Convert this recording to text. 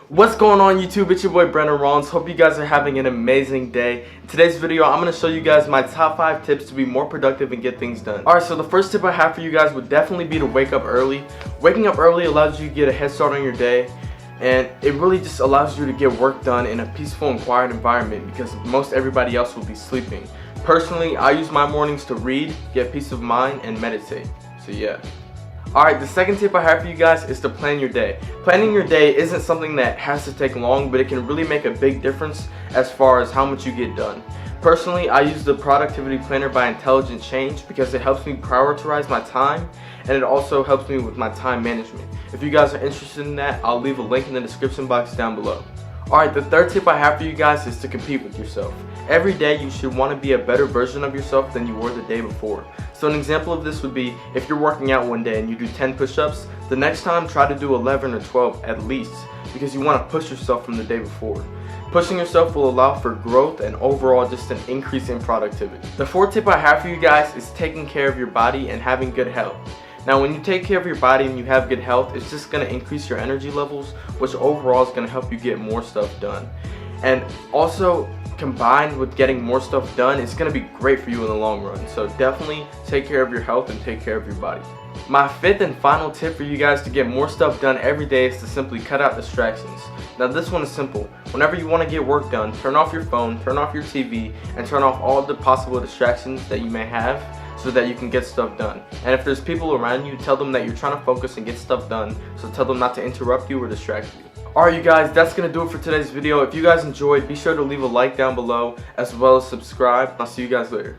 What's going on YouTube? It's your boy Brandon.rawlins. Hope you guys are having an amazing day. In today's video, I'm going to show you guys my top 5 tips to be more productive and get things done. Alright, so the first tip I have for you guys would definitely be to wake up early. Waking up early allows you to get a head start on your day, and it really just allows you to get work done in a peaceful and quiet environment because most everybody else will be sleeping. Personally, I use my mornings to read, get peace of mind, and meditate. So yeah. Alright, the second tip I have for you guys is to plan your day. Planning your day isn't something that has to take long, but it can really make a big difference as far as how much you get done. Personally, I use the Productivity Planner by Intelligent Change because it helps me prioritize my time, and it also helps me with my time management. If you guys are interested in that, I'll leave a link in the description box down below. Alright, the third tip I have for you guys is to compete with yourself. Every day you should want to be a better version of yourself than you were the day before. So an example of this would be if you're working out one day and you do 10 push-ups, the next time try to do 11 or 12 at least, because you want to push yourself from the day before. Pushing yourself will allow for growth and overall just an increase in productivity. The fourth tip I have for you guys is taking care of your body and having good health. Now when you take care of your body and you have good health, it's just going to increase your energy levels, which overall is going to help you get more stuff done. And also, combined with getting more stuff done, it's going to be great for you in the long run. So definitely take care of your health and take care of your body. My fifth and final tip for you guys to get more stuff done every day is to simply cut out distractions. Now this one is simple. Whenever you want to get work done, turn off your phone, turn off your TV, and turn off all the possible distractions that you may have so that you can get stuff done. And if there's people around you, tell them that you're trying to focus and get stuff done, so tell them not to interrupt you or distract you. Alright you guys, that's going to do it for today's video. If you guys enjoyed, be sure to leave a like down below as well as subscribe. I'll see you guys later.